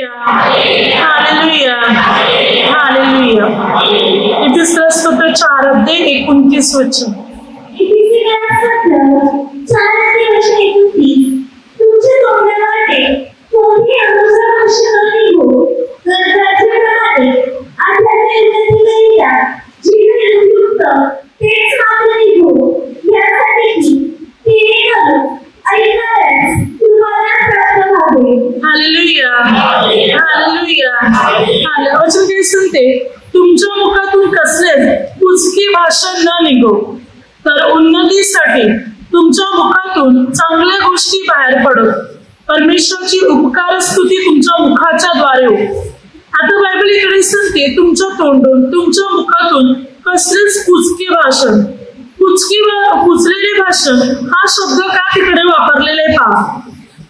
Hallelujah, hallelujah. इफिसियर स्तोत्र 4:29 वचन. तुमच्या तोंडावाटे कोणती अनुसार भाषण निघो, गरजाप्रमाणे आध्यात्मिकतेकरिता जीवन उपयुक्त तेच मात्र निघो, यासाठी की तेणेकरून ऐकणाऱ्यास तुम्हाला प्राप्त व्हावे. Hallelujah, hallelujah. वचन काय सांगते? तुमच्या मुखातून कसलेच कुचकी भाषण न निघो, तर उन्नतीसाठी तुमच्या मुखातून चांगल्या गोष्टी बाहेर पडो. परमेश्वराची उपकार स्तुती तुमच्या मुखाच्या द्वारे हो. आता बायबल इकडे सांगते तुमच्या तोंडून, तुमच्या मुखातून कसलेच कुचके भाषण. कुचलेले भाषण हा शब्द का तिकडे वापरलेला आहे पहा.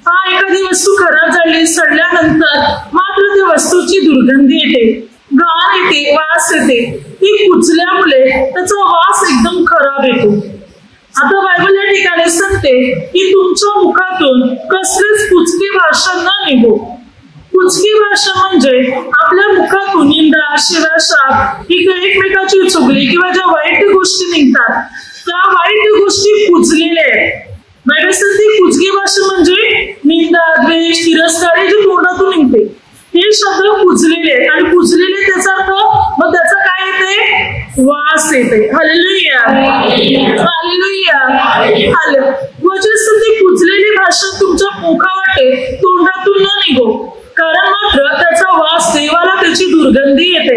हा एखादी वस्तू खराब झाली, सडल्यानंतर मात्र त्या वस्तूची दुर्गंधी येते, घाण येते, वास येते. ती कुचल्यामुळे त्याचा वास एकदम खराब येतो. आता बायबल या ठिकाणी सांगते की तुमच्या मुखातून कसलेच कुचके भाषण न निघो. कुचकी भाषा म्हणजे आपल्या मुखातून निंदा, शिव्या, शाप, ही एकमेकाची चुगली किंवा ज्या वाईट गोष्टी निघतात त्या वाईट गोष्टी कुचलेल्या आहेत. बायबल सांगते कुचकी भाषा म्हणजे निंदा, द्वेष, तिरस्कार जे तोंडातून निघते हे शब्द कुचलेले आहेत. आणि कुचलेले त्याचा अर्थ मग त्याचा काय येते? वास येते. Hallelujah, hallelujah, hallelujah. वचन सांगते कुचलेली भाषा तुमच्या मुखावाटे तोंडातून न निघो, कारण मात्र त्याचा वास देवाला त्याची दुर्गंधी येते.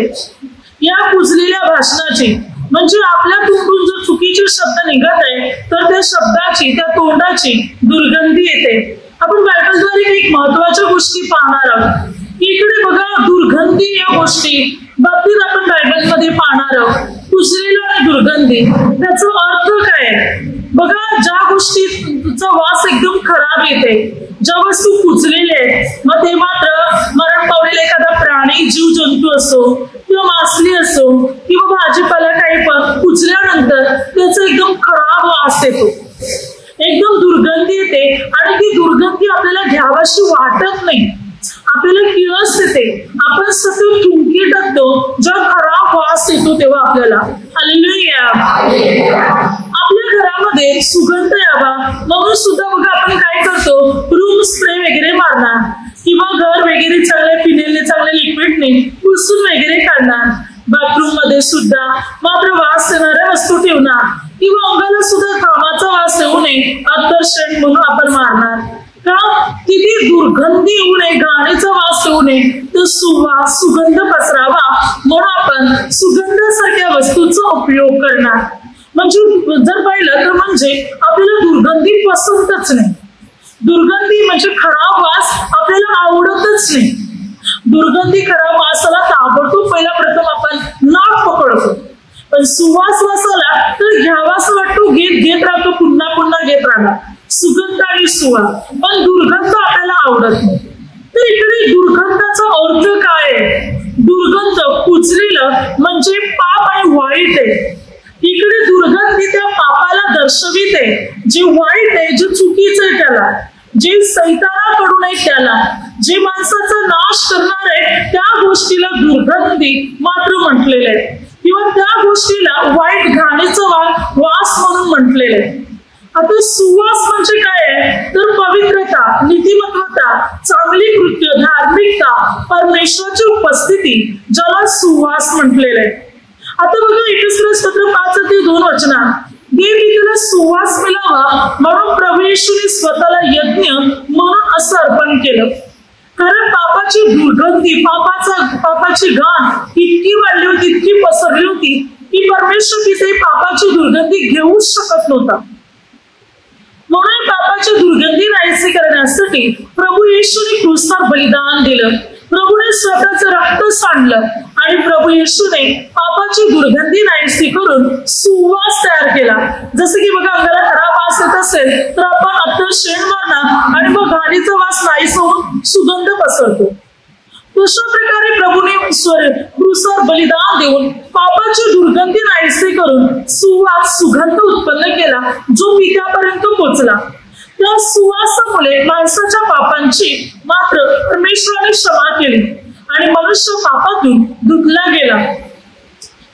या कुचलेल्या भाषणाची म्हणजे आपल्या तोंडून जर चुकीचे शब्द निघत आहे तर त्या शब्दाची, त्या तोंडाची दुर्गंधी येते. आपण बायबलद्वारे काही महत्वाच्या गोष्टी पाहणार आहोत. इकडे बघा, दुर्गंधी या गोष्टी बाबतीत आपण बायबलमध्ये पाहणार आहोत. कुचलेला आणि दुर्गंधी त्याचा अर्थ काय आहे बघा. ज्या गोष्टीचा वास एकदम खराब येते, ज्या वस्तू कुचलेल्या आहेत, मग ते मात्र मरण पावलेला एखादा प्राणी, जीव जंतू असो किंवा मासली असो किंवा भाजीपाला काही पण कुचल्यानंतर त्याचा एकदम खराब वास येतो, एकदम दुर्गंधी येते. आणि ती दुर्गंधी आपल्याला घ्यावाशी वाटत नाही, आपल्याला किळस येते, आपण सतत थुंकी टाकतो जेव्हा खराब वास येतो तेव्हा आपल्याला. हालेलुया. आपल्या घरामध्ये सुगंध यावा म्हणून सुद्धा बघा आपण काय करतो, रूम स्प्रे वगैरे मारणार किंवा घर वगैरे चांगले फिनेलने, चांगले लिक्विडने पुसून वगैरे काढणार. बाथरूम मध्ये सुद्धा मात्र वास येणाऱ्या वस्तू ठेवणार किंवा अंगाला सुद्धा घामाचा वास येऊ नये अत्तर शेण म्हणून आपण मारणार. का? किती दुर्गंधी येऊ नये, घाणीचा वास येऊ नये, तर सुवास, सुगंध पसरावा म्हणून आपण सुगंधासारख्या वस्तूचा उपयोग करणार. म्हणजे जर पाहिलं तर म्हणजे आपल्याला दुर्गंधी पसंतच नाही. दुर्गंधी म्हणजे खराब वास आपल्याला आवडतच नाही. दुर्गंधी खराब वासाला ताबडतोब पहिला प्रथम आपण नाक पकडतो, पण सुवास वासाला तर घ्यावास वाटतो, घेत राहतो, पुन्हा पुन्हा घेत राहणार. सुगंध आणि सुवास, पण दुर्गंध आपल्याला आवडत नाही. तर इकडे दुर्गंधाचा अर्थ काय आहे? दुर्गंध कुचलेलं म्हणजे पाप आणि वाईट आहे. इकडे दुर्गंधी त्या पापाला दर्शविते, जे वाईट आहे, जे चुकीचं आहे त्याला, जे सैतानाकडून आहे त्याला, जे माणसाचा नाश करणार आहे त्या गोष्टीला दुर्गंधी मात्र म्हटलेले आहे किंवा त्या गोष्टीला वाईट घाणीचा वास म्हणून म्हटलेले आहे. आता सुवास म्हणजे काय आहे तर पवित्रता, नीतिमत्ता, चांगली कृत्य, धार्मिकता, परमेश्वराची उपस्थिती, ज्याला सुवास म्हटलेले आहे. आता बघा इफिसियर स्तोत्र 5:2 वचनात देव त्याला सुवास मिळावा म्हणून प्रभू येशूने स्वतःला यज्ञ म्हणून असं अर्पण केलं. कारण पापाची दुर्गंधी, पापाची घाण इतकी वाढली होती, इतकी पसरली होती की परमेश्वर तिथे पापाची दुर्गंधी घेऊच शकत नव्हता. म्हणून पापाची दुर्गंधी नाहीशी करण्यासाठी प्रभू येशूने क्रूसावर बलिदान दिलं. प्रभूने स्वतःचं रक्त सांडलं आणि प्रभू येशूने पापाची दुर्गंधी नाहीशी करून सुवास तयार केला. जसं की बघा अंगाला खराब वास येत असेल तर आपण अत्तर शेण मारणार आणि मग घाणीचा वास नाहीसा होऊन सुगंध पसरतो. तशा प्रकारे प्रभूने क्रूसावर बलिदान देऊन पापाची दुर्गंधी नाहीसे करून सुवास, सुगंध उत्पन्न केला जो पित्यापर्यंत पोहोचला. त्या सुवासामुळे माणसाच्या पापांची मात्र परमेश्वराने क्षमा केली आणि मनुष्य पापातून धुतला गेला.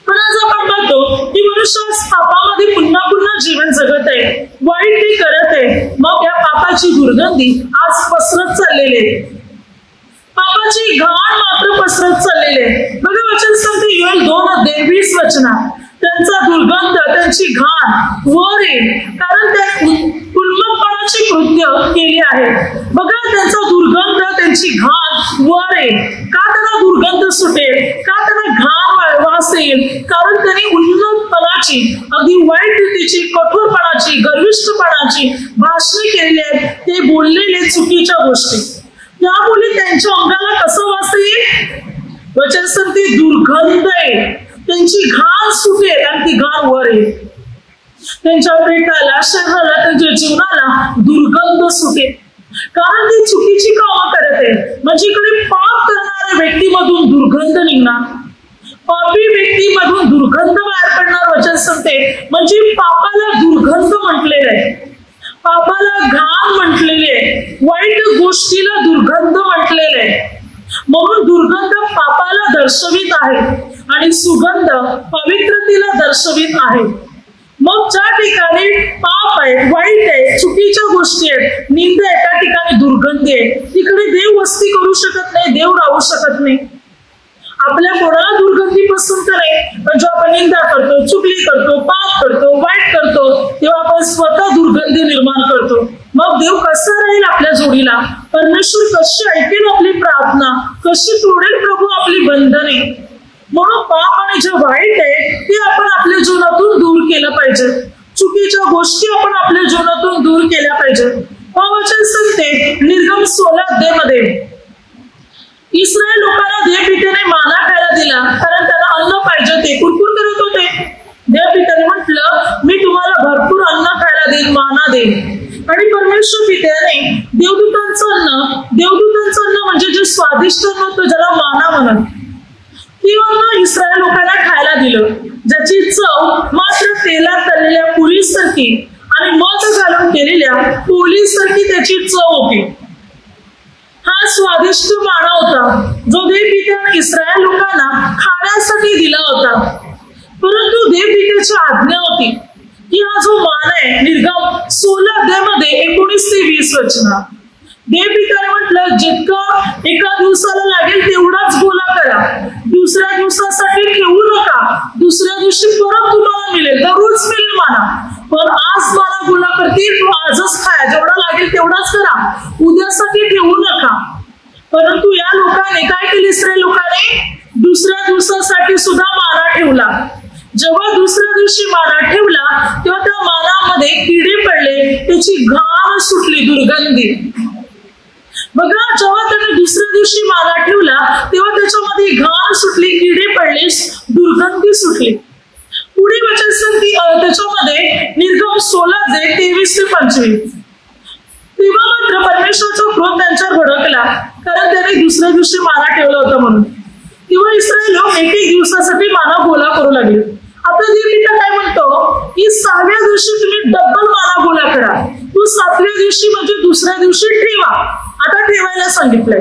पण आज आपण बघतो की मनुष्य पापामध्ये पुन्हा पुन्हा जीवन जगत आहे, वाईट ते करत आहे. मग या पापाची दुर्गंधी आज पसरत चाललेली आहे, पापाची घाण मात्र पसरत चाललेली आहे. बघा वचन सांगते योएल 2:20 त्यांचा दुर्गंध, त्यांची घाण वर येईल, कारण त्यांनी उन्मत्तपणाची कृत्य केली आहे. बघा त्यांचा दुर्गंध, त्यांची घाण वर येईल. का त्यांना दुर्गंध सुटेल, का त्यांना घाण वास येईल? कारण त्यांनी उन्मत्तपणाची, अगदी वाईट रीतीची, कठोरपणाची, गर्विष्ठपणाची भाषणे केलेली आहेत, ते बोललेले चुकीच्या गोष्टी. त्यामुळे त्यांच्या अंगाला कसं वास येईल? वचन सांगते दुर्गंध आहे, त्यांची घाण सुटेल आणि ती घाण वर येईल. त्यांच्या पेटाला, शरीराला, त्यांच्या जीवनाला दुर्गंध सुटेल, कारण ती चुकीची कामं करत आहे. म्हणजे इकडे पाप करणाऱ्या व्यक्तीमधून दुर्गंध निघणार, पापी व्यक्तीमधून दुर्गंध बाहेर पडणार. वचन सांगते म्हणजे पापाला दुर्गंध म्हटलेलं आहे, पापाला घाण म्हटलेले आहे, वाईट गोष्टीला दुर्गंध म्हटलेले आहे. म्हणून दुर्गंध पापाला दर्शवित आहे आणि सुगंध पवित्रतेला दर्शवित आहे. मग ज्या ठिकाणी पाप आहे, वाईट आहे, चुकीच्या गोष्टी आहेत, निंदा आहे, त्या ठिकाणी दुर्गंधी आहे. तिकडे देव वस्ती करू शकत नाही, देव राहू शकत नाही. आपल्या कोणाला दुर्गंधी पसंत नाही, पण जेव्हा आपण निंदा करतो, चुगली करतो, पाप करतो, वाईट करतो, तेव्हा आपण स्वतः दुर्गंधी निर्माण करतो. मग देव कसा राहील आपल्या जोडीला? परमेश्वर कशी ऐकेल आपली प्रार्थना, कशी तोडेल प्रभू आपली बंधने? म्हणून पाप आणि जे वाईट आहे ते आपण आपल्या जीवनातून दूर केलं पाहिजे. चुकीच्या गोष्टी आपण आपल्या जीवनातून दूर केल्या पाहिजे. वचन सांगते निर्गम 16 इस्रायल लोकांना देवपितेने माना खायला दिला, कारण त्यांना अन्न पाहिजे, ते कुरकुर करत होते. देवपितेने म्हटलं मी तुम्हाला भरपूर अन्न खायला देईन, माना देईन. आणि परमेश्वर पित्याने देवदूतांचं अन्न म्हणजे जे स्वादिष्ट अन्न होतं, ज्याला माना म्हणत, ती अन्न इस्रायल लोकांना खायला दिलं, ज्याची चव मात्र तेलात तळलेल्या पुरीसारखी आणि मध घालून केलेल्या पोळीसारखी त्याची चव होती. हा स्वादिष्ट माना होता जो देवपित्याने इस्रायल लोकांना खाण्यासाठी दिला होता. परंतु देवपित्याची आज्ञा होती की हा जो मान आहे, निर्गम 16 19 ते 20 देवपित्याने म्हटलं जितकं एका दिवसाला लागेल तेवढाच गोळा करा, दुसऱ्या दिवसासाठी ठेवू नका, दुसऱ्या दिवशी परत तुम्हाला मिळेल, दररोज मिळेल माना, पण आज माना गोळा करतील, तो आजच खाया, जेवढा लागेल तेवढाच करा, उद्यासाठी ठेवू नका. परंतु या लोकांनी काय केले? इस्रायल लोकांनी दुसऱ्या दिवसासाठी सुद्धा माना ठेवला. जेव्हा दुसऱ्या दिवशी माना ठेवला तेव्हा त्या मानामध्ये किडे पडले, त्याची घाण सुटली, दुर्गंधी. बघा, जेव्हा त्याने दुसऱ्या दिवशी माना ठेवला तेव्हा त्याच्यामध्ये घाण सुटली, किडे पडले, दुर्गंधी सुटली. पुढे वचन सांगते त्याच्यामध्ये निर्गम 16 23 ते 25 तेव्हा मात्र परमेश्वराचा क्रोध त्यांच्यावर भडकला, कारण त्याने दुसऱ्या दिवशी माना ठेवला होता म्हणून. तेव्हा इस्रायल लोक एक दिवसासाठी माना गोळा करू लागले. आता देवपिता काय म्हणतो की 6व्या दिवशी तुम्ही डबल माना गोळा करा, तू 7व्या दिवशी म्हणजे दुसऱ्या दिवशी ठेवा. आता ठेवायला सांगितलंय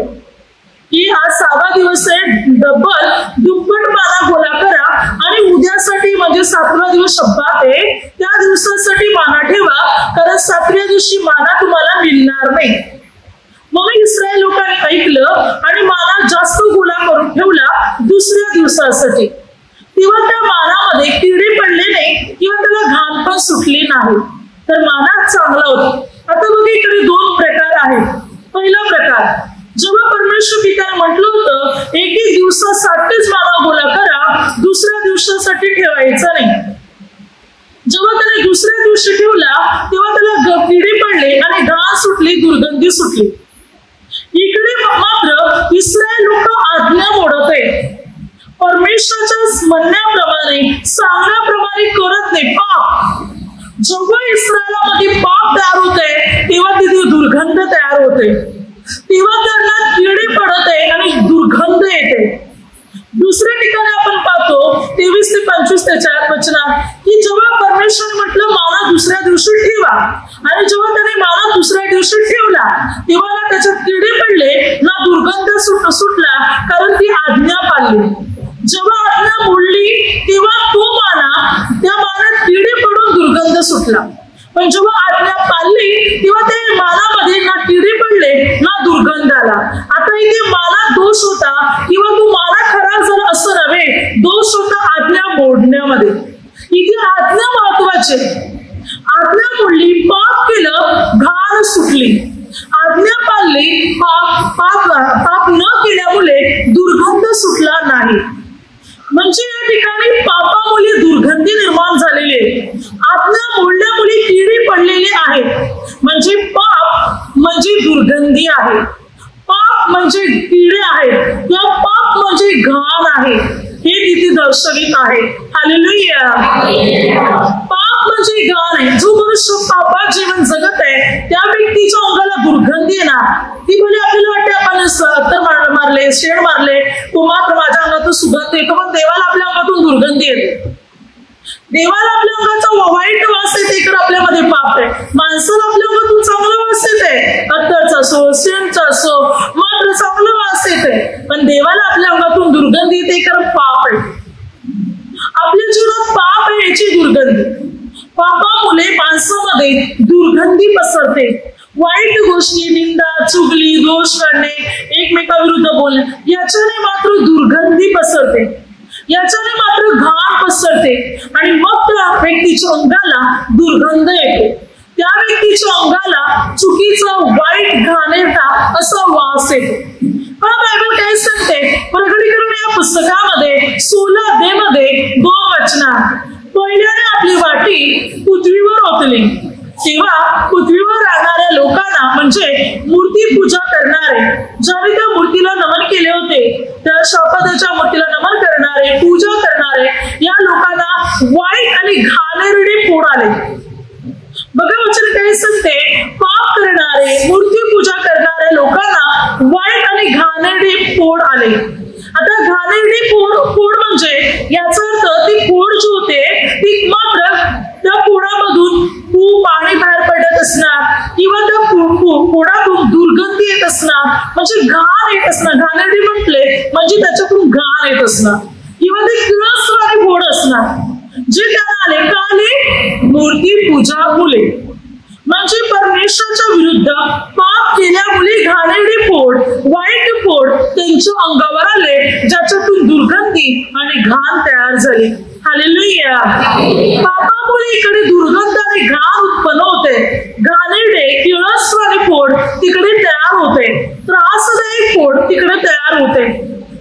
की आज 6वा दिवस आहे, डबल दुप्पट माना गोळा करा आणि उद्यासाठी म्हणजे 7वा दिवस शब्दात आहे त्या दिवसासाठी माना ठेवा, कारण 7व्या दिवशी माना तुम्हाला मिळणार नाही. मग इस्रायल लोकांनी ऐकलं आणि माना जास्त गोळा करून ठेवला दुसऱ्या दिवसासाठी. तेव्हा त्या मानामध्ये किडे पडले नाही किंवा त्याला घाण पण सुटली नाही, तर माना चांगला होता. आता बघा इकडे 2 प्रकार आहेत. पहिला प्रकार, जेव्हा परमेश्वर पित्याने म्हटलं होतं एक दिवसासाठीच माना गोळा करा, दुसऱ्या दिवसासाठी ठेवायचा नाही. जेव्हा त्याने दुसऱ्या दिवशी ठेवला तेव्हा त्याला किडे पडले आणि घाण सुटली, दुर्गंधी सुटली. इकडे मात्र इस्रायल लोक आज्ञा मोडत आहेत, परमेश्वराच्या म्हणण्याप्रमाणे, सांगण्याप्रमाणे करत नाही. पाप, जेव्हा इस्रायलामध्ये पाप तयार होते तेव्हा तिथे दुर्गंध तयार होते, तेव्हा त्यांना किडे पडत आहे आणि दुर्गंध येते. दुसऱ्या ठिकाणी आपण पाहतो 23 ते 25 त्याच्या वचनात की जेव्हा परमेश्वराने म्हटलं माना दुसऱ्या दिवशी ठेवा आणि जेव्हा त्याने माना दुसऱ्या दिवशी ठेवला तेव्हा ना त्याच्यात किडे पडले ना दुर्गंध सुटला, कारण ती आज्ञा पाळली. जेव्हा आज्ञा मोडली तेव्हा तो माना, त्या मानात किडे पडून दुर्गंध सुटला. पण जेव्हा आज्ञा पाळली तेव्हा ते मानामध्ये ना किडे पडले ना दुर्गंध आला. आता इथे माना दोष होता किंवा तो माना खराब झाला असं नव्हे, दोष होता आज्ञा मोडण्यामध्ये. इथे आज्ञा महत्वाची. आज्ञा मोडली, पाप केलं, घाण सुटली. आज्ञा पाळली, पाप न केल्यामुळे दुर्गंध सुटला नाही. म्हणजे या ठिकाणी पापामुळे दुर्गंधी निर्माण झालेली आहे. आज्ञा मोडल्यामुळे किडे पडलेले आहेत. म्हणजे पाप म्हणजे दुर्गंधी आहे, पाप म्हणजे किडे आहेत, किंवा पाप म्हणजे घाण आहे, हे तिथे दर्शवित आहे. हालेलुया. पाप म्हणजे घाण आहे. जो मनुष्य पापात जीवन जगत आहे त्या व्यक्तीच्या अंगाला दुर्गंधी येणार. ती भले आपल्याला वाटते आपण सत्तर मारले, शेण मारले, तो मात्र माझ्या अंगातून सुगंध येतो, पण देवाला आपल्या अंगातून दुर्गंधी येते. देवाला आपल्या अंगाचा वाईट वास येते, तर आपल्यामध्ये पाप आहे. माणसाला आपल्या अंगातून चांगला वास येते, अत्तरचा असो, शेणचा असो, मात्र चांगला वास येते. पण देवाला आपल्या अंगातून दुर्गंधी येते, कारण पाप आहे. आपल्या जीवनात पाप आहे याची दुर्गंधी. पापामुळे माणसामध्ये दुर्गंधी पसरते. वाईट गोष्टी, निंदा, चुगली, दोष काढणे, एकमेकाविरुद्ध बोलणे, याच्याने मात्र दुर्गंधी पसरते, याच्याने मात्र घाण पसरते. आणि मग त्या व्यक्तीच्या अंगाला दुर्गंध येतो. त्या व्यक्तीच्या अंगाला चुकीचा, वाईट, घाणेरडा असा वास येतो. बायबल काय सांगते? प्रकटीकरण या पुस्तकामध्ये 16 अध्यायामध्ये 2 वचनात, पहिल्याने आपली वाटी पृथ्वीवर ओतली, तेव्हा पृथ्वीवर राहणाऱ्या लोकांना, म्हणजे मूर्ती पूजा करणारे, ज्यावेळी त्या मूर्तीला नमन केले होते, त्या शापाच्या मूर्तीला नमन करणारे, पूजा करणारे या लोकांना वाईट आणि घाणेरडे फोड आले. बघा वचन काय सांगते? पाप करणारे, मूर्ती पूजा करणाऱ्या लोकांना वाईट आणि घाणेरडे फोड आले. आता घाणेरडी फोड म्हणजे याचा अर्थ ती फोड जी होते ती मात्र त्या फोडामधून पाणी बाहेर पडत असणार, किंवा त्या फोडातून दुर्गंधी येत असणार, म्हणजे घाण येत असणार. घाणेरडी म्हटले म्हणजे त्याच्यातून घाण येत असणार, किंवा ते किळसवाणी फोड असणार. जे त्यांना आले का आले? मूर्ती पूजा मुले, म्हणजे परमेश्वराच्या विरुद्ध पाप केल्यामुळे घाणेरडी फोड, वाईट फोड त्यांच्या अंगावर आले, ज्याच्यातून दुर्गंधी आणि घाण तयार झाली. हालेलुया. पापामुळे इकडे दुर्गंध आणि घाण उत्पन्न होते. घाणेरडे, किळसवाणी फोड तिकडे तयार होते, त्रासदायक फोड तिकडे तयार होते.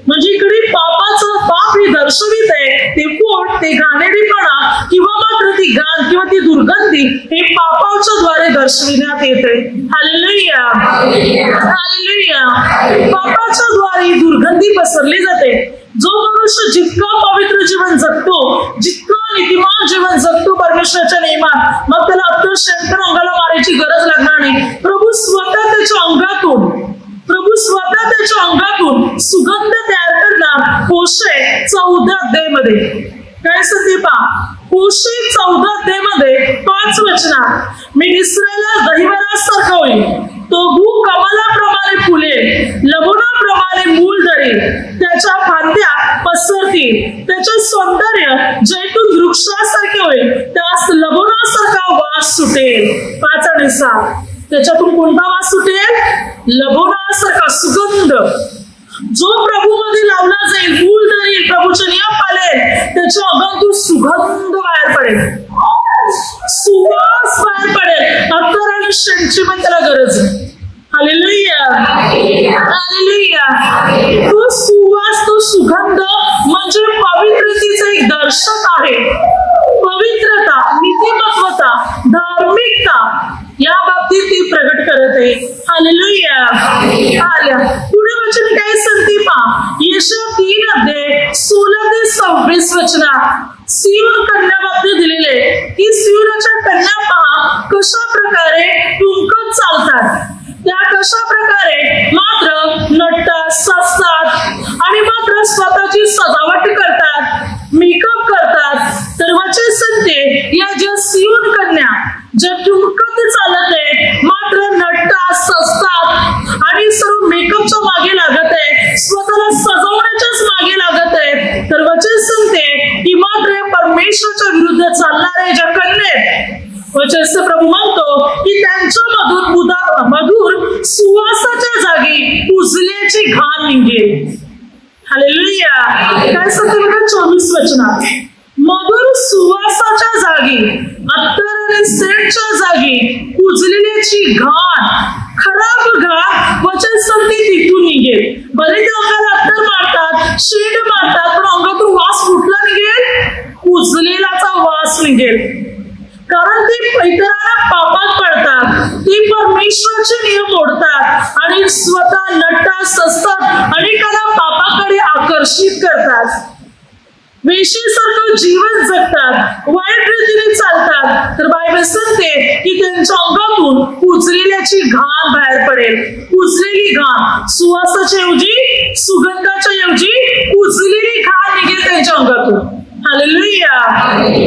म्हणजे इकडे पापाचं, पाप हे दर्शवित आहे ते फोड, ते घाणेरडीपणा किंवा मात्र ती घाण किंवा ती दुर्गंधी हे पापाच्या द्वारे दर्शविण्यात येते. हालेलुया. हालेलुया. पापाच्या द्वारे दुर्गंधी पसरली जाते. जो मनुष्य जितका पवित्र जीवन जगतो, जितका नीतिमान जीवन जगतो परमेश्वराच्या नियमात, मग त्याला अत्तर शेणखत अंगाला मारायची गरज लागणार नाही. प्रभू स्वतः त्याच्या अंगातून सुगंध तयार करणार. होशे 14 अध्यायामध्ये काय सांगते पहा? होशे 14 अध्यायामध्ये 5 वचनात, मी इस्रायला दहिवरासारखा होईल, तो भू कमलाप्रमाणे फुलेल, लबोनाप्रमाणे मूल धरेल, त्याच्या फांद्या पसरतील, त्याचे सौंदर्य जैतून वृक्षासारखे होईल, त्यास लबोनासारखा वास सुटेल. 5 आणि 7, त्याच्यातून कोणता वास सुटेल? लबोनासारखा सुगंध. जो प्रभू मध्ये लावला जाईल, मूल धरेल, प्रभूचे नियम पाळेल, त्याच्या अंगातून सुगंध बाहेर पडेल, सुवास बाहेर पडेल. अत्तर आणि शेणची पण त्याला गरज आहे. हालेलुया. हालेलुया. तो सुवास, तो सुगंध म्हणजे पवित्रतेचं एक दर्शक आहे. पवित्रता, नीतिमत्वता, धार्मिकता या बाबतीत ती प्रगट करत आहे. हालेलुया. पुढे वचन काय सांगते पहा? यशाया 3 अध्याय 16 ते 26 वचनात सियोन कन्या बाबतीत दिलेले की सियोनाच्या कन्या पहा कशा प्रकारे टुमकत चालतात, त्या कशा प्रकारे मात्र नटतात, सजतात आणि मात्र स्वतःची सजावट करतात, मेकअप करतात. तर वचन सांगते या ज्या सियोन कन्या ज्या टुमकत चालत वचन प्रभू म्हणतो की त्यांच्या मधुर सुवासाच्या जागी कुजल्याची घाण निघेल. हालेलुया. काय सांगते बघा 24 वचनात, मधुर सुवासाच्या जागी, अत्तर आणि सेंटच्या जागी कुजलेल्याची घाण, खराब घाण वचन सांगते तिथून निघेल. भले ते अंगाला अत्तर मारतात, शेड मारतात, पण अंगातून वास कुठला निघेल? कुजलेलाचा वास निघेल. कारण ते इतरांना पापात पडतात, ते परमेश्वराचे नियम मोडतात आणि स्वतः नटतात, सजतात, अनेकांना पापाकडे आकर्षित करतात, वेशीसारखं जीवन जगतात, वाईट रीतीने चालतात. तर बायबल सांगते की त्यांच्या अंगातून कुजलेल्याची घाण बाहेर पडेल. कुजलेली घाण, सुवासाच्या ऐवजी, सुगंधाच्या ऐवजी कुजलेली घाण निघेल त्यांच्या अंगातून. हालेलुया.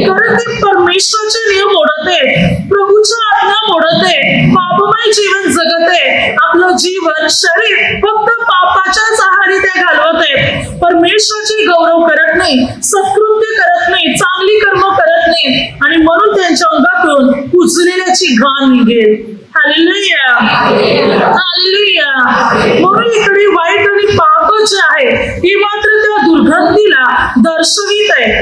कारण ते परमेश्वराचे नियम मोडत आहे, प्रभूच्या आज्ञा मोडत आहे, पापमय जीवन जगत आहे. आपलं जीवन, शरीर फक्त पापाच्याच आहारी त्या घालवत आहे. परमेश्वराचे गौरव करत नाही, सत्कृत्य करत नाही, चांगली कर्म करत नाही, आणि म्हणून त्यांच्या अंगातून कुजलेल्याची घाण निघेल. हालेलुया. हालेलुया. म्हणून इकडे वाईट आणि पाप जे आहे हे मात्र त्या दुर्गंधीला दर्शवित आहे.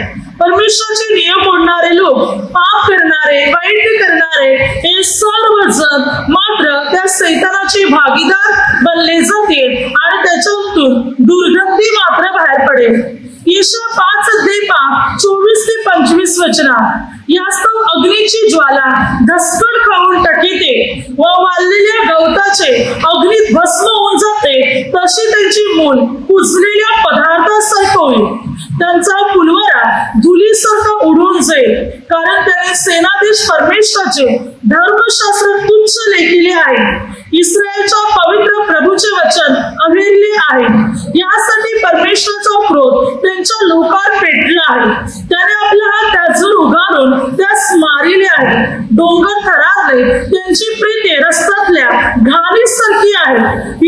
परमेश्वराचे नियम मोडणारे लोक, पाप करणारे, वाईट करणारे हे सर्वजण मात्र त्या सैतानाचे भागीदार बनले जातील आणि त्याच्यातून दुर्गंधी मात्र बाहेर पडेल. यशाया 5:24 ते 25 वचनात, यास्तव अग्नीची ज्वाला धसकट खाऊन टाकीते व वाळलेल्या गवताचे अग्नीत भस्म होऊन जाते, तशी त्यांची मूल कुजलेल्या पदार्थासारखं होईल. त्यांचा फुलवरा धुलीसारखा उडून जाईल, कारण त्याने सेनाधीश परमेश्वराचे धर्मशास्त्र तुच्छ लेखिले आहे. इस्रायलच्या पवित्र प्रभूचे वचन अहेरले आहे. यासाठी परमेश्वराचा क्रोध त्यांच्या लोकांवर पेटला आहे. त्याने आपला हात त्याजवळ उगारून त्यास मारिले आहे. डोंगर थरारले, त्यांची प्रीती रस्त्यातल्या घाणीसारखी आहे.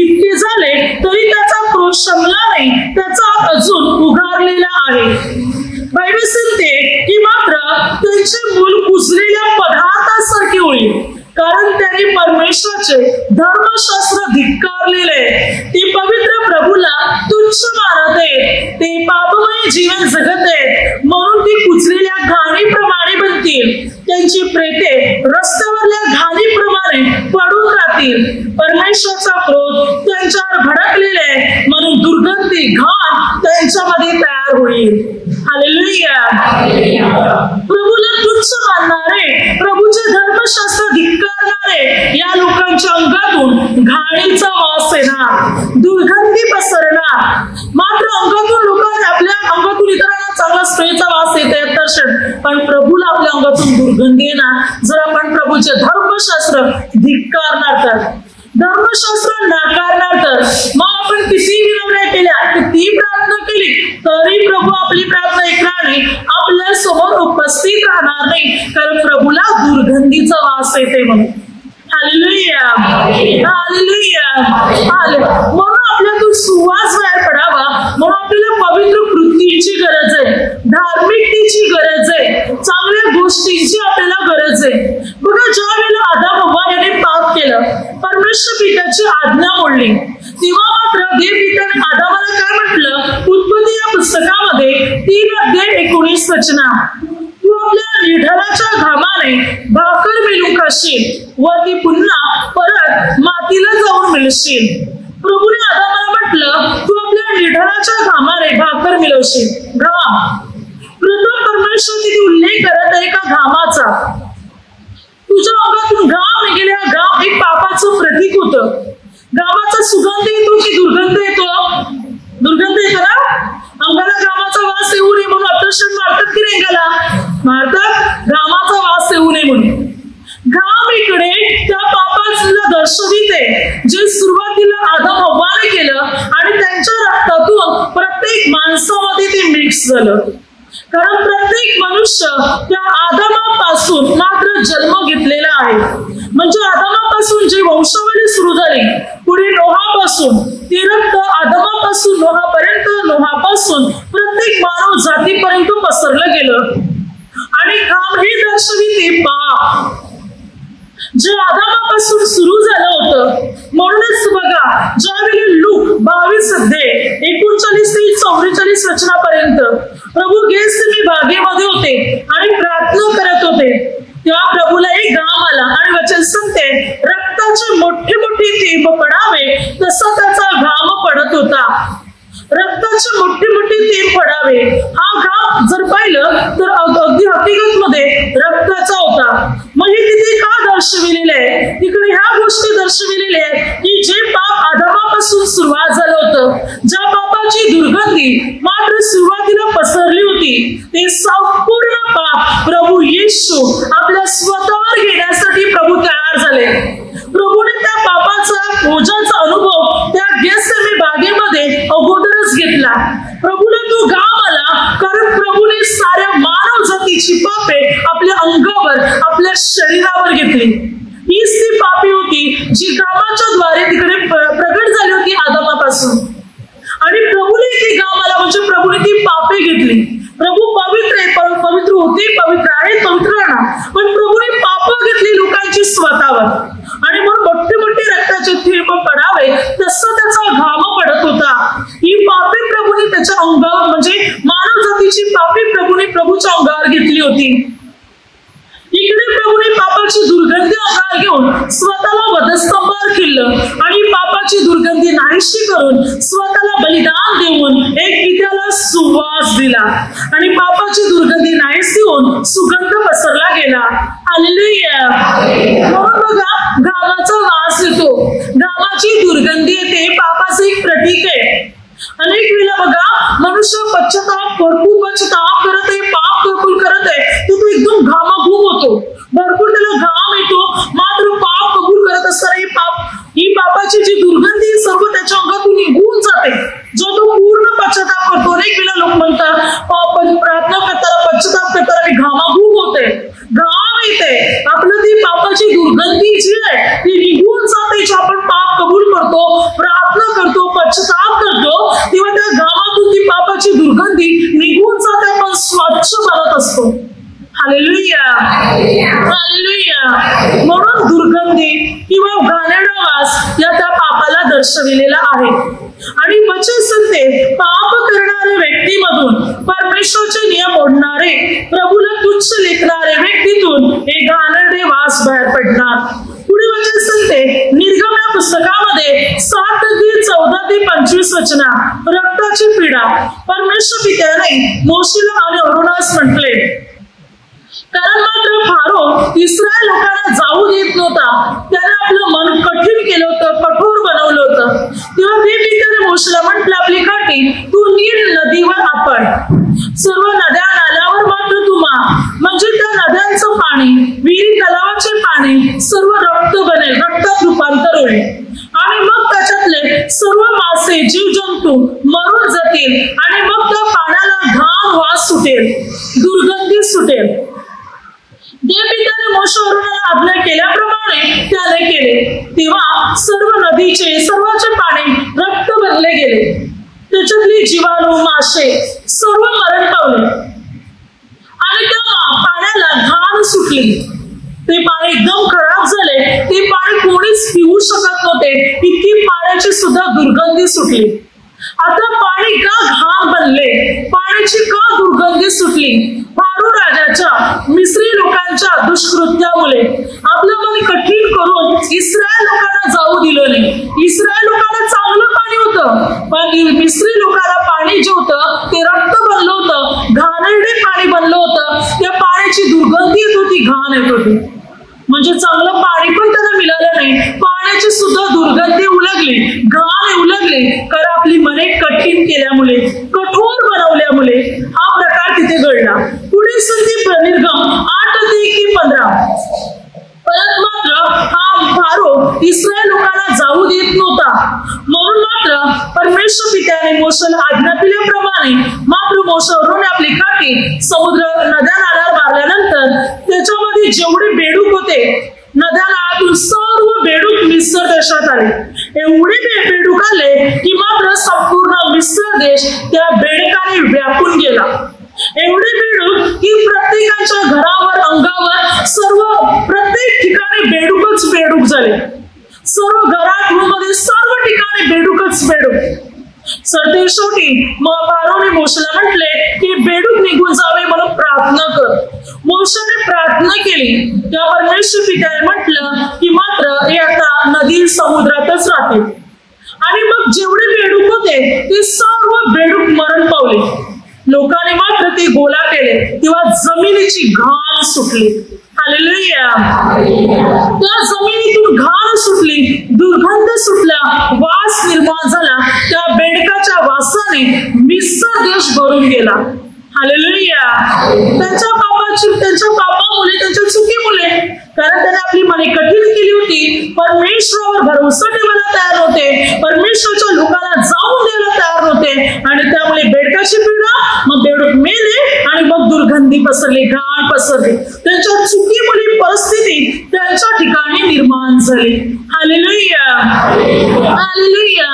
इतके झाले तरी त्याचा क्रोध शमला नाही, त्याचा हात अजून उगारलेला आहे. बायबल सांगते की मात्र त्यांचे मूल कुजलेल्या पदार्थासारखे होईल, कारण त्यांनी परमेश्वराचे धर्मशास्त्र धिक्कारलेले. ते पवित्र प्रभूला तुच्छ मानत आहेत, ते पापमय जीवन जगत आहेत, म्हणून ती कुजलेल्या घाणीप्रमाणे बनतील. त्यांची प्रेते रस्त्यावरल्या घाणीप्रमाणे पडून राहतील. परमेश्वराचा क्रोध त्यांच्यावर भडकलेले आहे, म्हणून दुर्गंधी घाण त्यांच्यामध्ये तयार होईल. हालेलुया. प्रभूला तुच्छ मानणारे, प्रभूचे धर्मशास्त्र धिक्कारणारे या लोकांच्या अंगातून घाणीचा वास येणार, दुर्गंधी पसरणार. मात्र अंगातून लोकांना, आपल्या अंगातून इतरांना चांगला स्प्रेचा वास येते दर्शन, पण प्रभूला आपल्या अंगातून दुर्गंधी येणार जर आपण प्रभूचे धर्मशास्त्र धिक्कारणार तर, धर्मशास्त्र नाकारणार तर. मग आपण किती विनवण्या केल्या, किती प्रार्थना केली, तरी प्रभू आपली प्रार्थना ऐकणार नाही, आपल्या समोर उपस्थित राहणार नाही, कारण प्रभूला दुर्गंधीचा वास येते म्हणून. हालेलुया. हालेलुया. म्हणून आपल्यातून सुवास बाहेर पडावा, म्हणून आपल्याला पवित्र कृतीची गरज आहे, धार्मिकतेची गरज आहे, चांगल्या गोष्टींची आपल्याला गरज आहे. बघा, ज्या वेळेला आदम हव्वा याने पाप केलं, परमेश्वर पित्याची आज्ञा मोडली, तेव्हा मात्र देव पित्याने आदामाला काय म्हटलं? उत्पत्ती या पुस्तकामध्ये 3:19 वचनात, तू आपल्या निढळाच्या घामाने भाकर मिळून खाशील व ती पुन्हा परत मातीला जाऊन मिळशील. प्रभूने आदामाला म्हटलं, तू आपल्या निढळाच्या घामाने भाकर मिळवशील. घाम, प्रथम परमेश्वर तिथे उल्लेख करत आहे का घामाचा. तुझ्या अंगातून घाम निघेल, हा घाम एक पापाचं प्रतीक होतं. घामाचा सुगंध येतो की दुर्गंध येतो? दुर्गंध येतो ना. अंगाला घामाचा वास येऊ नये म्हणून ऑपरेशन मारतात की नाही, अंगाला मारतात, घामाचा वास येऊ नये म्हणून. घाम इकडे त्या पापाला दर्शविते जे सुरुवातीला आदम हव्वाने केलं आणि त्यांच्या रक्तातून प्रत्येक माणसामध्ये ते मिक्स झालं. कारण प्रत्येक मनुष्य त्या आदमापासून मात्र जन्म घेतलेला आहे. म्हणजे आदमापासून जी वंशावली सुरू झाली, पुढे नोहापासून ते रक्त आदमापासून नोहापर्यंत, नोहापासून प्रत्येक मानव जातीपर्यंत पसरलं गेलं. आणि घाम हे दर्शविते पाप. जे आदामापासून सुरू झालं होतं. म्हणूनच बघा, ज्यावेळी लूक 22 अध्याय 39 ते 44 वचनापर्यंत प्रभू गेत्सेमनी बागेमध्ये होते आणि प्रार्थना करत होते, तेव्हा प्रभूला एक घाम आला आणि वचन सांगते, रक्ताचे मोठे मोठे थेंब पडावे तसा त्याचा घाम पडत होता. रक्ताचे मोठे मोठे थेंब पडावे, हा घाम जर पाहिलं तर अगदी हकीकत मध्ये रक्ताचा होता. मग हे तिथे का दर्शविलेले आहे? तिकडे ह्या गोष्टी दर्शविलेल्या आहेत की जे पाप आदामापासून सुरुवात झालं होतं, ज्या पापाची दुर्गंधी मात्र सुरुवातीला पसरली होती, ते संपूर्ण पाप प्रभू येशू आपल्या स्वतःवर घेण्यासाठी प्रभू तयार झाले. प्रभूने त्या पापाचा भोजनाचा अनुभव त्या गेत्सेमनी बागेमध्ये अगोदरच घेतला. प्रभूला तो घाम आला कारण प्रभूने साऱ्या मानव जातीची पापे आपल्या अंगावर, आपल्या शरीरावर घेतली. हीच ती पापी होती जी घामाच्या द्वारे तिकडे प्रगट झाली होती आदामापासून. आणि प्रभूने ती घाम आला म्हणजे प्रभूने ती पापे घेतली. प्रभू पवित्र आहे, पवित्र होते, पवित्र आहेत, पवित्र राहणार, पण प्रभूने पाप घेतली लोकांची स्वतःवर. आणि म्हणून मोठे मोठे रक्ताचे थेंब पडावे तसं त्याचा घाम पडत होता. ही पापे प्रभूने त्याच्या अंगावर म्हणजे मानव जातीची पापे प्रभूने प्रभूच्या अंगावर घेतली होती. इकडे प्रभूने पापाची दुर्गंधी अंगावर घेऊन स्वतःला वधस्तंभावर खिळलं आणि पापाची दुर्गंधी नाहीशी करून स्वतःला बलिदान देऊन एक पित्याला सुवास दिला आणि पापाची दुर्गंधी नाहीशी होऊन सुगंध पसरला गेला. हालेलुया. म्हणून बघा, घामाचा वास येतो, घामाची दुर्गंधी येते, पापाचं एक प्रतीक आहे. अनेक वेळा बघा, मनुष्य भरपूर पश्चाताप करत आहे, पाप कबूल करत आहे, तो एकदम घामाघूम होतो, भरपूर त्याला घाम येतो, मात्र पाप कबूल करत असताना ही पापाची जी दुर्गंधी सर्व त्याच्या अंगातून निघून जाते. जो तो पूर्ण पश्चाताप करतो. अनेक वेळा लोक म्हणतात प्रार्थना करताना, पश्चाताप करताना मी घामाघूम होते, घाम येते. आपलं ती पापाची दुर्गंधी जी आहे ती निघून जाते. जो आपण पाप कबूल करतो, प्रार्थना करतो, पश्चाताप करतो, तेव्हा त्या घामातून ती पापाची दुर्गंधी निघून जाते, आपण स्वच्छ बनत असतो. Hallelujah, hallelujah. म्हणून दुर्गंधी किंवा घाणेरडा वास या त्या पापाला दर्शविलेला आहे. आणि वचन सांगते, पाप करणाऱ्या व्यक्तीमधून परमेश्वराचे नियम मोडणारे, प्रभूला तुच्छ लेखणारे व्यक्तीतून हे घाणेरडे वास बाहेर पडणार. पुढे वचन सांगते, निर्गम या पुस्तकामध्ये 7:14 ते 25 वचना, रक्ताची पीडा. परमेश्वर पित्याने मोशेला आणि अरोनास म्हटले, कारण मात्र फारो इस्रायल लोकांना जाऊ देत नव्हता, त्याने आपलं मन कठीण केलं होतं, कठोर बनवलं होतं. तेव्हा देवाने मोशेला म्हटलं, आपली काठी तू नील नदीवर आपण, सर्व नद्या नाल्यावर मात्र तू म्हणजे त्या नद्यांचं पाणी, विहीर तलावाचे पाणी सर्व रक्त बनेल, रक्तात रूपांतर होईल. आणि मग त्याच्यातले सर्व मासे, जीवजंतू मरून जातील आणि मग त्या पाण्याला घाण वास सुटेल, दुर्गंधी सुटेल. देवपित्याने मोशे अरोनाला आज्ञा केल्याप्रमाणे त्याने केले. तेव्हा सर्व नदीचे, सर्वाचे पाणी रक्त बनले गेले. त्याच्यातली जीवाणू, मासे सर्व मरण पावले आणि त्या पाण्याला घाण सुटली. ते पाणी एकदम खराब झाले, ते पाणी कोणीच पिऊ शकत नव्हते, इतकी पाण्याची सुद्धा दुर्गंधी सुटली. आता पाणी का घाण बनले, पाण्याची का दुर्गंधी सुटली? फारो राजाच्या मिस्री लोकांच्या दुष्कृत्यामुळे आपलं मन कठीण करून इस्रायल लोकांना जाऊ दिलं नाही. इस्रायल लोकांना चांगलं पाणी होतं, पण मिस्री लोकांना पाणी जे होतं ते रक्त बनलं होतं, घाणेरडे पाणी बनलं होतं. त्या पाण्याची दुर्गंधी येत होती, घाण येत होती. म्हणजे चांगलं पाणी पण त्यांना मिळालं नाही, पाण्याची सुद्धा दुर्गंधी उलगली, घाण उलगली. कारण आपली मने कठीण केल्यामुळे, कठोर बनवल्यामुळे हा प्रकार तिथे घडला. पुढे संधी निर्गम 8:1-15. परत मात्र हा फारो इस्रायल लोकांना जाऊ देत नव्हता. म्हणून मात्र परमेश्वर पित्याने मोशेला आज्ञा दिल्याप्रमाणे मात्र मोशे अरोनाने आपली काठी समुद्र, नद्या नाल्यावर मारल्यानंतर त्याच्यामध्ये जेवढे बेडूक होते, नद्या नाल्यातून सर्व बेडूक मिस्र देशात आले. एवढे बेडूक आले की मात्र संपूर्ण मिस्र देश त्या बेडकाने व्यापून गेला. एवढे बेडूक की प्रत्येकाच्या घरावर, अंगावर, सर्व प्रत्येक ठिकाणी ठिकाणी बेडूकच बेडूक झाले. सर्व घरात मध्ये सर्व ठिकाणी बेडूकच बेडूक. सरते शेवटी मग फारोने मोशेला म्हटले की बेडूक निघून जावे म्हणून प्रार्थना कर. मोशेने प्रार्थना केली. त्या परमेश्वर पित्याने म्हटलं की मात्र हे आता नदी समुद्रातच राहतील. आणि मग जेवढे बेडूक होते ते सर्व बेडूक मरण पावले. लोकांनी मात्र ते गोळा केले तेव्हा जमिनीची घाण सुटली. हालेलुया. त्या जमिनीतून घाण सुटली, दुर्गंध सुटला, वास निर्माण झाला. त्या बेडकाच्या वासाने मिस्र देश भरून गेला. हालेलुया. त्यांच्या पापामुळे, त्यांच्या चुकीमुळे, कारण त्याने आपली मने कठीण केली होती, परमेश्वरावर भरोसा ठेवायला तयार होते, परमेश्वराच्या लोकांना जाऊन द्यायला तयार होते, आणि त्यामुळे बेडकाची पीडा, मग बेडूक मेले, आणि मग दुर्गंधी पसरली, घाण पसरली. त्यांच्या चुकीमुळे परिस्थिती त्यांच्या ठिकाणी निर्माण झाली. हालेलुया. हालेलुया.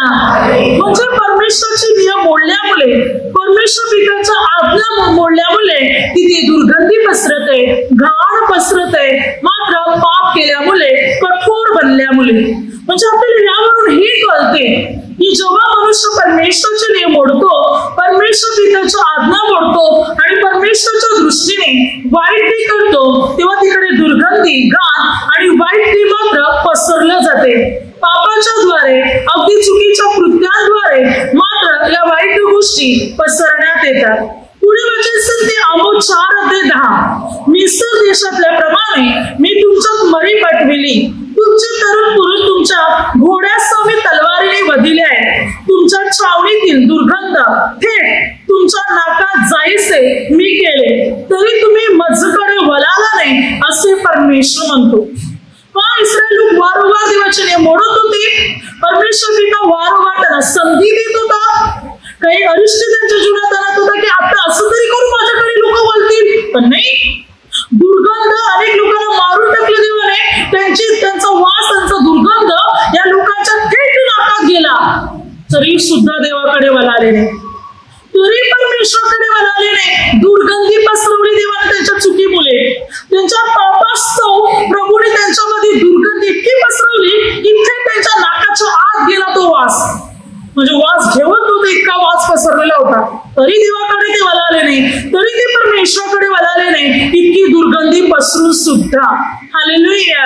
म्हणजे परमेश्वराचे नियम मोडल्यामुळे, परमेश्वर पित्याच्या आज्ञा मोडल्यामुळे तिथे दुर्गंधी पसरत आहे, घाण पसरत आहे. मात्र पाप केल्यामुळे, कठोर बनल्यामुळे, म्हणजे आपल्याला यावरून हे कळते की जेव्हा मनुष्य परमेश्वराचे नियम मोडतो, परमेश्वर पित्याच्या आज्ञा मोडतो आणि परमेश्वराच्या दृष्टीने वाईट करतो, तेव्हा तिकडे दुर्गंधी, घाण आणि वाईट मात्र पसरलं जाते. पापाच्या द्वारे, अगदी चुकीच्या कृत्यांद्वारे मात्र या वाईट गोष्टी पसरण्यात येतात. पुढे वचन सांगते आमोस 4:10, मिस्र देशातल्या प्रमाणे मी तुमच्यात मरी पाठविली. तुमचे तरुण पुरुष तुमच्या घोड्यासह मी तलवारीने वधिले आहे. तुमच्या छावणीतील दुर्गंध थेट तुमच्या नाकात जाईसे मी केले, तरी तुम्ही माझ्याकडे वळाला नाही, असे परमेश्वर म्हणतो. इस्रायल लोक वारंवार देवाचे नियम मोडत होते. परमेश्वर पिता वारंवार त्यांना संधी देत होता. काही अरिष्ट त्यांच्या जीवनात आणत होता की आता असं तरी करून माझ्याकडे लोक वळतील, पण नाही. दुर्गंध अनेक लोकांना मारून टाकले देवाने. त्यांचा वास, त्यांचा दुर्गंध या लोकांच्या थेट नाकात गेला, तरी सुद्धा देवाकडे वळाले नाही, तरी परमेश्वराकडे वळाले नाही. दुर्गंधी पसरवली देवाने त्यांच्या चुकीमुळे. त्यांच्या पापास्तव प्रभूने त्यांच्यामध्ये दुर्गंधी इतकी पसरवली की थेट त्यांच्या नाकाच्या आत गेला तो वास. म्हणजे वास घेवत नव्हते इतका वास पसरलेला होता, तरी देवाकडे ते वळाले नाही, तरी ते परमेश्वराकडे वळाले नाही. इतकी दुर्गंधी पसरून सुद्धा. हालेलुया.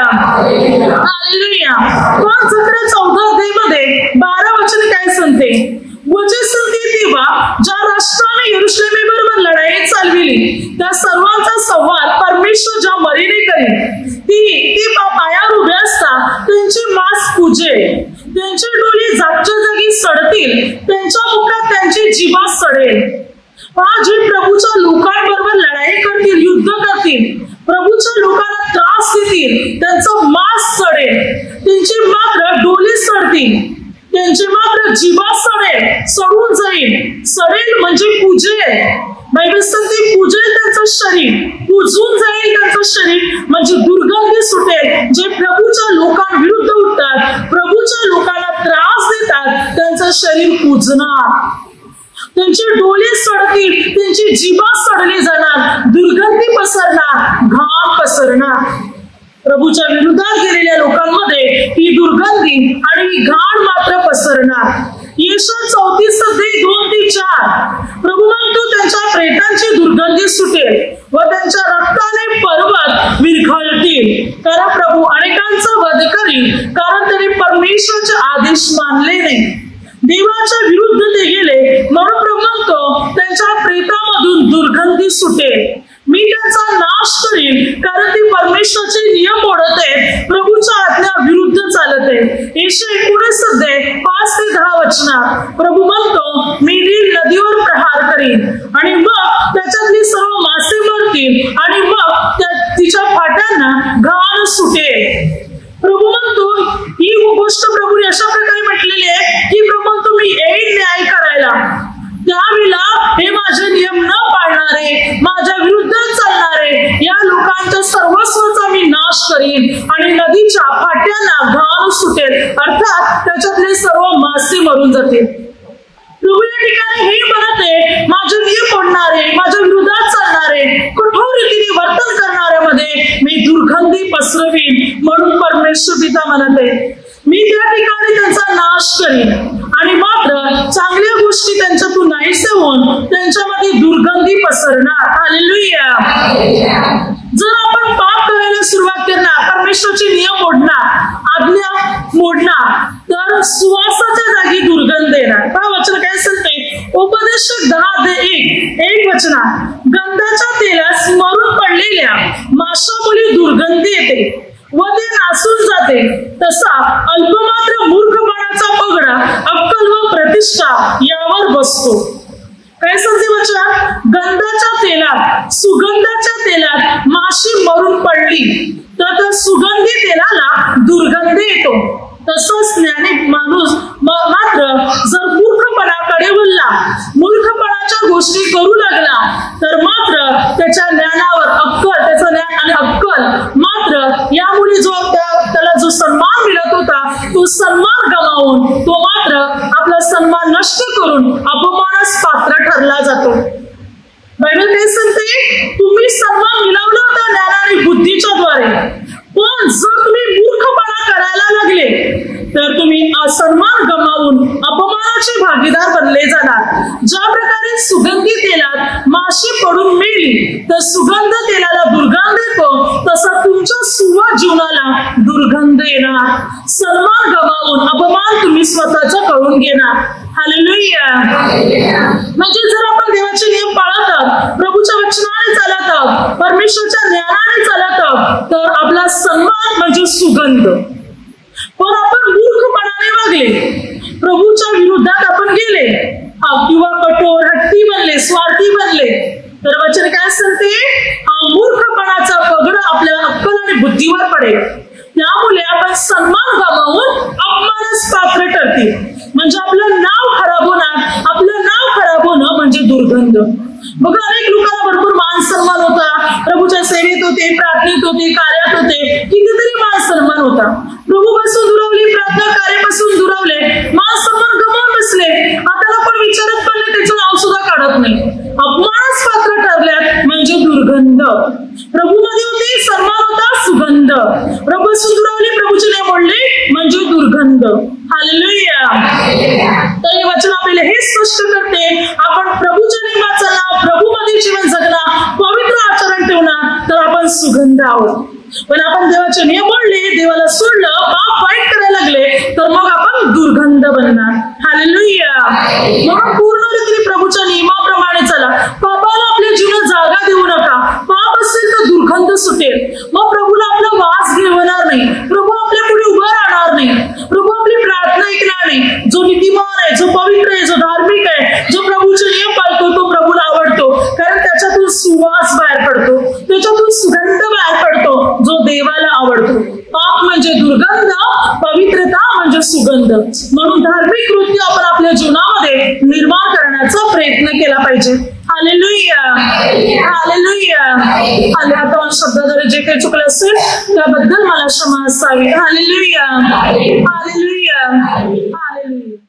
हालेलुया. पण जकरिया 14:मध्ये 12 वचन काय सांगते? वचन सांगते तेव्हा ज्या राष्ट्राने यरूशलेमेबरोबर लढाई चालविली त्या सर्वांचा संवाद परमेश्वर ज्या मरीने करी, ती पायावर उभे असता त्यांची मांस पूजेल, त्यांचे डोळे जागच्या जागी सडतील, त्यांच्या मुखात त्यांची जिभा सडेल. जे प्रभूच्या लोकांबरोबर लढाई करतील, युद्ध करतील, प्रभूच्या लोकांना त्रास देतील, त्यांचं मांस सडेल, त्यांचे मात्र डोळे सडतील, त्यांचे मात्र जिभा सडेल, सडून जाईल. सडेल म्हणजे पूजेल. बायबल सांगते पूजेल त्यांचं शरीर, पुजून जाईल त्यांचं शरीर, म्हणजे दुर्गंधी सुटेल. जे प्रभूच्या लोकांविरुद्ध उठतात, प्रभूच्या लोकांना त्रास देतात, त्यांचं शरीर पूजणार. त्यांचे डोळे सडतील, त्यांची जिभा सडली जाणार, दुर्गंधी पसरणार, घाण पसरणार. प्रभूच्या विरोधात गेलेल्या लोकांमध्ये ही दुर्गंधी आणि ही घाण मात्र पसरणार. येशू 34:2-4 प्रभू म्हणतो त्यांच्या प्रेतांची दुर्गंधी सुटेल व त्यांच्या रक्ताने पर्वत विरघळतील. कारण प्रभू अनेकांचा वध करील, कारण त्यांनी परमेश्वराचे आदेश मानले नाही, देवाच्या विरुद्ध ते गेले. म्हणून प्रभू म्हणतो त्यांच्या प्रेतामधून दुर्गंधी सुटेल. मी त्यांचा नाश करीन, कारण ती परमेश्वराचे नियम मोडत आहेत, प्रभूच्या आज्ञा विरुद्ध चालत आहे. यशाया 19:5-10 वचनात प्रभू म्हणतो मी नील नदीवर प्रहार करीन आणि मग त्याच्यातली सर्व मासे मरतील आणि मग तिच्या फाट्यांना घाण सुटेल. प्रभू म्हणतो ही गोष्ट प्रभूने अशा प्रकारे म्हटलेली आहे की प्रभू म्हणतो मी येईन न्याय करायला. त्यावेळेला हे माझे नियम न पाळणारे, माझ्या विरुद्ध चालणारे या लोकांच्या सर्वस्वाचा मी नाश करीन आणि नदीच्या फाट्यांना घाण सुटेल, अर्थात त्याच्यातले सर्व मासे मरून जातील. प्रभू या ठिकाणी हे म्हणत आहे माझे नियम मोडणारे, माझ्या विरोधात चालणारे, कठोर रीतीने वर्तन करणाऱ्यामध्ये मी दुर्गंधी पसरवीन म्हणून परमेश्वर पिता म्हणत आहे. मी त्या ठिकाणी त्यांचा नाश करीन आणि मात्र चांगल्या गोष्टी त्यांच्यातून नाहीसे होऊन त्यांच्यामध्ये दुर्गंधी पसरणार. हालेलुया. जर आपण पाप करायला सुरुवात करणार, परमेश्वरचे नियम मोडणार, आज्ञा मोडणार, तर सुवासाच्या जागी दुर्गंध येणार. पहा वचन काय सांगते, उपदेशक 10:1 वचनात, गंधाच्या तेलात मरून पडलेल्या माशामुळे दुर्गंधी येते व ते नासून जाते, तसा अल्पमात्र मूर्खपणाचा पगडा अक्कल व प्रतिष्ठा यावर बसतो. काय सांगते वचन, गंधाच्या तेलात, सुगंधाच्या तेलात माशी मरून पडली तर त्या सुगंधी तेलाला दुर्गंध येतो. तसंच ज्ञानी माणूस मात्र जर मूर्खपणाकडे वळला, मूर्खपणाच्या गोष्टी करू लागला, तर मात्र त्याच्या ज्ञानावर अक्कल, त्याचं ज्ञान आणि अक्कल मात्र यामुळे जो त्याला जो सन्मान मिळत होता तो सन्मान गमावून तो मात्र आपला सन्मान नष्ट करून अपमानास पात्र ठरला जातो. बायबल काय सांगते, तुम्ही सन्मान मिळवला होता ज्ञान आणि बुद्धीच्या द्वारे, पण जर तुम्ही मूर्खपणा करायला लागले तर तुम्ही सन्मान गमावून अपमानाचे भागीदार बनले जाणार. ज्या प्रकारे सुगंधी तेलात माशी पडून मेली तर सुगंध तेलाला दुर्गंध येतो, तसा तुमच्या सुवा जीवनाला दुर्गंध येणार. सन्मान गमावून अपमान तुम्ही स्वतःचा करून घेणार. हालेलुया. म्हणजे जर आपण देवाचे नियम पाळत आहोत, प्रभूच्या वचनाने चालत आहोत, परमेश्वरच्या ज्ञानाने चालत आहोत, तर आपला सन्मान म्हणजे सुगंध. पण आपण मूर्खपणाने वागले, प्रभूच्या विरोधात आपण गेले किंवा कठोर, हट्टी बनले, स्वार्थी बनले, तर वचन काय सांगते, हा मूर्खपणाचा पगडा आपल्या अक्कल आणि बुद्धीवर पडेल. त्यामुळे आपण सन्मान गमावून अपमानास पात्र ठरतील. म्हणजे आपलं नाव खराब होणार. आपलं नाव खराब होणं म्हणजे दुर्गंध. बघा, अनेक लोकांना भरपूर मान सन्मान होता, प्रभूच्या सेवेत होते, प्रार्थनेत होते, कार्यात होते, कितीतरी मान सन्मान होता. प्रभूपासून दुरावले, प्रार्थना कार्यापासून दुरावले, मान सन्मान गमावून बसले, आता आपण विचारत पडले, त्याचं नाव सुद्धा काढत नाही. अपमानास पात्र ठरल्यात म्हणजे दुर्गंध. प्रभूमध्ये होते, सन्मान होता, सुगंध. प्रभूपासून दुरावले, प्रभूचे नाव मोडले म्हणजे दुर्गंध. हालेलुया. तर हे वचन आपल्याला हे स्पष्ट करते, आपण प्रभूच्या नियमाचं नाव, प्रभूमध्ये जीवन जगणार, पवित्र आचरण ठेवणार, तर आपण सुगंध आहोत. पण आपण देवाचे नियम मोडले, देवाला सोडलं, पाप वाईट करायला लागले, तर मग आपण दुर्गंध बनणार. हालेलुया. म्हणून पूर्ण रीतीने प्रभूच्या नियमाप्रमाणे चला. पापाला आपल्या जीवनात जागा देऊ नका. पाप असेल तर दुर्गंध सुटेल. मग प्रभूला आपला वास घेवणार नाही, प्रभू आपल्या पुढे उभं राहणार नाही, प्रभू आपली प्रार्थना ऐकणार नाही. जो नीतिमान आहे, जो पवित्र आहे, जो धार्मिक आहे, जो प्रभूचे नियम पाळतो, तो प्रभूला आवडतो, कारण त्याच्यातून सुवास बाहेर पडतो, त्याच्यातून सुगंध बाहेर पडतो, जो देवाला आवडतो. पाप म्हणजे दुर्गंध, पवित्रता म्हणजे सुगंध. म्हणून धार्मिक कृत्य आपण आपल्या जीवनामध्ये निर्माण करण्याचा प्रयत्न केला पाहिजे. हालेलुया. हालेलुया. आता शब्दाद्वारे जे काही चुकलं असेल त्याबद्दल मला क्षमा असावी. हालेलुया. हालेलुया. हालेलुया.